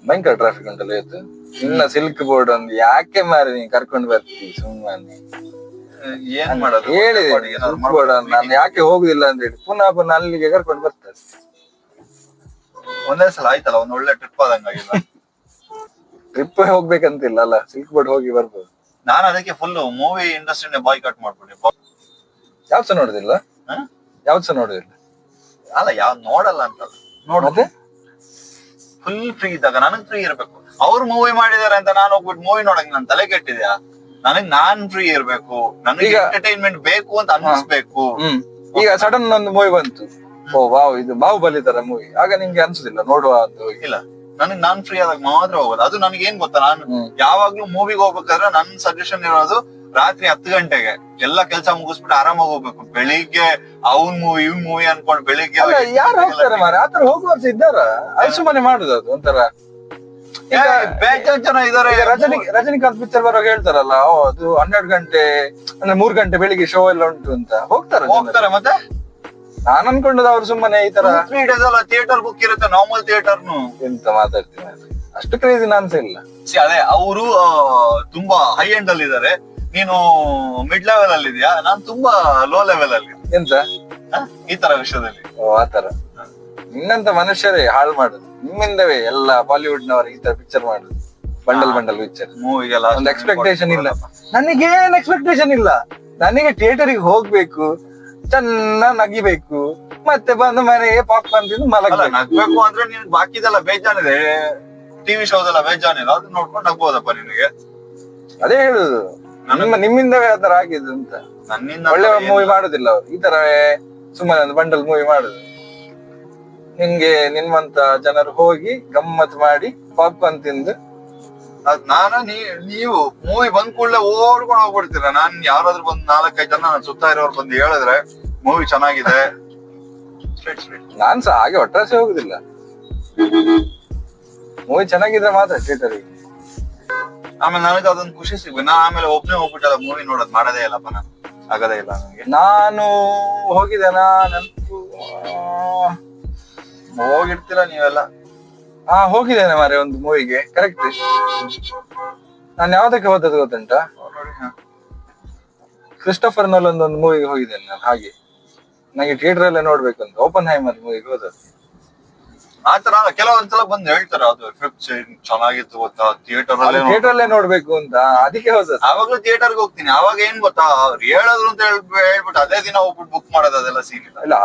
ಭಯಂಕರ ಟ್ರಾಫಿಕ್ ಉಂಟಲ್ಲ ಇವತ್ತು. ಇನ್ನ ಸಿಲ್ಕ್ ಬೋರ್ಡ್ ಒಂದು ಯಾಕೆ ಮಾರಿ ನೀನ್ ಕರ್ಕೊಂಡು ಬರ್ತೀವಿ ಸುಮ್ಮನೆ. ಏನ್ ಮಾಡೋದು ಹೇಳಿದೆ ನಾನು ಯಾಕೆ ಹೋಗುದಿಲ್ಲ ಅಂತ ಹೇಳಿ ಪುನಃ ಅಲ್ಲಿಗೆ ಕರ್ಕೊಂಡು ಬರ್ತಾರೆ. ಒಂದೇ ಸಲ ಆಯ್ತಲ್ಲ, ಒಂದ್ ಒಳ್ಳೆ ಟ್ರಿಪ್ ಆದಂಗಾಗಿಲ್ಲ. ಟ್ರಿಪ್ ಹೋಗ್ಬೇಕಂತಿಲ್ಲ ಅಲ್ಲ, ಸಿಲ್ಕ್ ಬೋರ್ಡ್ ಹೋಗಿ ಬರ್ಬೋದು. ನಾನು ಅದಕ್ಕೆ ಫುಲ್ ಮೂವಿ ಇಂಡಸ್ಟ್ರಿನೇ ಬಾಯ್ಕಾಟ್ ಮಾಡ್ಬಿಟ್ಟೆ. ಯಾವ್ದು ಸಹ ನೋಡುದಿಲ್ಲ, ಯಾವ್ದು ಸಹ ನೋಡುದಿಲ್ಲ. ಅಲ್ಲ, ಯಾವ್ ನೋಡಲ್ಲ ಅಂತ ನೋಡದೆ ಫುಲ್ ಫ್ರೀ ಇದ್ದಾಗ ನನಗ್ ಫ್ರೀ ಇರ್ಬೇಕು. ಅವ್ರು ಮೂವಿ ಮಾಡಿದಾರೆ ಅಂತ ನಾನು ಹೋಗ್ಬಿಟ್ಟು ಮೂವಿ ನೋಡಕ್ ನನ್ ತಲೆ ಕೆಟ್ಟಿದ್ಯಾ? ನಾನ್ ಫ್ರೀ ಇರ್ಬೇಕು, ನನಗೆ ಎಂಟರ್ಟೈನ್ಮೆಂಟ್ ಬೇಕು ಅಂತ ಅನ್ನಿಸ್ಬೇಕು. ಈಗ ಸಡನ್ ಒಂದು ಮೂವಿ ಬಂತು, ಓ ವಾವ್ ಇದು ಬಾಹುಬಲಿ ತರ ಮೂವಿ, ಆಗ ನಿಮ್ಗೆ ಅನ್ಸುದಿಲ್ಲ ನೋಡುವ ಅಂತ? ಇಲ್ಲ, ನಾನ್ ಫ್ರೀ ಆದಾಗ ಮಾತ್ರ ಹೋಗೋದು. ಅದು ನನಗೆ ಏನ್ ಗೊತ್ತಾ, ನಾನು ಯಾವಾಗ್ಲೂ ಮೂವಿಗೆ ಹೋಗ್ಬೇಕಾದ್ರೆ ನನ್ ಸಜೆಷನ್ ಇರೋದು ರಾತ್ರಿ 10 ಗಂಟೆಗೆ ಎಲ್ಲ ಕೆಲಸ ಮುಗಿಸ್ಬಿಟ್ಟು ಆರಾಮಾಗಿ ಹೋಗ್ಬೇಕು. ಬೆಳಿಗ್ಗೆ ಅವ್ನ್ ಮೂವಿ ಇವ್ನ್ ಮೂವಿ ಅನ್ಕೊಂಡು ಬೆಳಿಗ್ಗೆ ಯಾರು ಹೋಗ್ತಾರೆ ಮಾರ? ಆತರ ಹೋಗುವರ್ಸ ಇದ್ದಾರ? ಅದು ಸುಮ್ಮನೆ ಮಾಡುದು ಅದು ಒಂಥರ. ಜನ ಇದಾರೆ. ರಜನಿಕಾಂತ್ ಪಿಕ್ಚರ್ ಬರುವಾಗ ಹೇಳ್ತಾರಲ್ಲ, ಅದು 12 ಗಂಟೆ ಅಂದ್ರೆ 3 ಗಂಟೆ ಬೆಳಿಗ್ಗೆ ಶೋ ಎಲ್ಲ ಉಂಟು ಅಂತ ಹೋಗ್ತಾರೆ. ಮತ್ತೆ ನಾನ್ ಅನ್ಕೊಂಡದ್ದು ಅವ್ರು ಸುಮ್ಮನೆ ಈ ತರ 3 days ಅಲ್ಲ ಥಿಯೇಟರ್ ಬುಕ್ ಇರುತ್ತೆ, ನಾರ್ಮಲ್ ಥಿಯೇಟರ್ನು. ಎಂತ ಮಾತಾಡ್ತೀನಿ, ಅಷ್ಟು ಕ್ರೇಜಿ ನಾನ್ಸ ಇಲ್ಲ. ಅದೇ ಅವರು ತುಂಬಾ ಹೈ ಎಂಡ್ ಅಲ್ಲಿ ಇದಾರೆ, ನೀನು ಮಿಡ್ ಲೆವೆಲ್ ಅಲ್ಲಿ ಇದೆಯಾ, ನಾನ್ ತುಂಬಾ ಲೋ ಲೆವೆಲ್ ಅಲ್ಲಿ. ಎಂತ ಈ ತರ ವಿಷಯದಲ್ಲಿ? ಓ ಆತರ. ನಿನ್ನಂತ ಮನುಷ್ಯರೇ ಹಾಳು ಮಾಡುದು, ನಿಮ್ಮಿಂದವೇ ಎಲ್ಲ ಬಾಲಿವುಡ್ ನವರು ಈ ತರ ಪಿಕ್ಚರ್ ಮಾಡುದು, ಬಂಡಲ್ ಪಿಕ್ಚರ್. ಮೂವಿಗೆಲ್ಲ ಒಂದು ಎಕ್ಸ್ಪೆಕ್ಟೇಷನ್ ಇಲ್ಲ, ನನಗೇನ್ ಎಕ್ಸ್ಪೆಕ್ಟೇಷನ್ ಇಲ್ಲ. ನನಗೆ ಥಿಯೇಟರ್ಗೆ ಹೋಗ್ಬೇಕು, ಚೆನ್ನಾಗ್ ನಗಿಬೇಕು, ಮತ್ತೆ ಬಂದು ಮನೆಗೆ ಪಾಪ್ಕಾರ್ನ್ ತಿಂದು ಮಲಗಬೇಕು. ನಗ್ಬೇಕು ಅಂದ್ರೆ ನಿನ್ ಬಾಕಿದೆಲ್ಲ ಬೇಜಾನಿದೆ, ಟಿವಿ ಶೋದೆಲ್ಲ ಬೇಜಾನಿಲ್ಲ, ಅದು ನೋಡ್ಕೊಂಡು ನಗ್ಬೋದಪ್ಪ ನಿನಗೆ. ಅದೇ ಹೇಳುದು, ನಿಮ್ಮಿಂದವೇ ಆತರ ಆಗಿದ್ದು ಅಂತ. ನನ್ನಿಂದ ಒಳ್ಳೆ ಮೂವಿ ಮಾಡುದಿಲ್ಲ ಅವ್ರು, ಈ ತರ ಸುಮ್ಮನೆ ಒಂದು ಬಂಡಲ್ ಮೂವಿ ಮಾಡುದು. ನಿಮ್ಗೆ ನಿಮ್ಮಂತ ಜನರು ಹೋಗಿ ಗಮ್ಮತ್ ಮಾಡಿ ಪಾಪ್ಕಾರ್ನ್ ತಿಂದು ನೀವು ಮೂವಿ ಬಂದ್ ಕೂಡಲೇ ಓಡ್ಕೊಂಡು ಹೋಗ್ಬಿಡ್ತೀರ. ನಾನ್ ಯಾರಾದ್ರೂ ಬಂದ್ 4-5 ಜನ ನನ್ ಸುತ್ತ ಇರೋರು ಬಂದು ಹೇಳಿದ್ರೆ ಮೂವಿ ಚೆನ್ನಾಗಿದೆ, ನಾನ್ಸ ಹಾಗೆ ಒಟ್ಟಾಸೆ ಹೋಗುದಿಲ್ಲ. ಮೂವಿ ಚೆನ್ನಾಗಿದ್ರೆ ಮಾತ್ರ ಥಿಯೇಟರ್ಗೆ. ಆಮೇಲೆ ನನಗೆ ಅದೊಂದು ಖುಷಿ ಸಿಗ್ಬೇಕು. ನಾ ಆಮೇಲೆ ಒಬ್ನೇ ಹೋಗ್ಬಿಟ್ಟಲ್ಲ ಮೂವಿ ನೋಡೋದ್ ಮಾಡದೇ ಇಲ್ಲಪ್ಪ, ನಾನು ಆಗದೇ ಇಲ್ಲ ನನಗೆ. ನಾನು ಹೋಗಿದ್ದೇನಾ ನೆನಪು? ಹೋಗಿರ್ತೀರ ನೀವೆಲ್ಲ. ಹೋಗಿದ್ದೇನೆ ಮಾರೆ ಒಂದು ಮೂವಿಗೆ, ಕರೆಕ್ಟ್. ನಾನು ಯಾವ್ದಕ್ಕೆ ಹೋದದ್ದು ಗೊತ್ತುಂಟಾ? ಕ್ರಿಸ್ಟೋಫರ್ ನೋಲನ್ ಒಂದು ಮೂವಿಗೆ ಹೋಗಿದ್ದೇನೆ ನಾನು. ಹಾಗೆ ನಂಗೆ ಥಿಯೇಟರ್ ಅಲ್ಲೇ ನೋಡ್ಬೇಕು ಅಂತ ಓಪನ್ ಹೈಮರ್ ಮೂವಿಗೆ ಹೋದದ್ದು. ಆತರ ಕೆಲವೊಂದ್ಸಲ ಬಂದು ಹೇಳ್ತಾರೆ, ಅದು ಎಫೆಕ್ಟ್ಸ್ ಚೆನ್ನಾಗಿತ್ತು ಗೊತ್ತಾ, ಥಿಯೇಟರ್ ಅಲ್ಲೇ ನೋಡ್ಬೇಕು ಅಂತ, ಅದಕ್ಕೆ ಹೋದದ್ದು. ಅವಾಗ್ಲೂ ಥಿಯೇಟರ್ಗೆ ಹೋಗ್ತೀನಿ. ಅವಾಗ ಏನ್ ಗೊತ್ತಾ, ಅವ್ರು ಹೇಳೋದ್ರು ಅಂತ ಹೇಳ್ಬಿಟ್ಟು ಅದೇ ದಿನ ಹೋಗ್ಬಿಟ್ಟು ಬುಕ್ ಮಾಡೋದು, ಅದೆಲ್ಲ ಸೀನ್ ಇಲ್ಲ.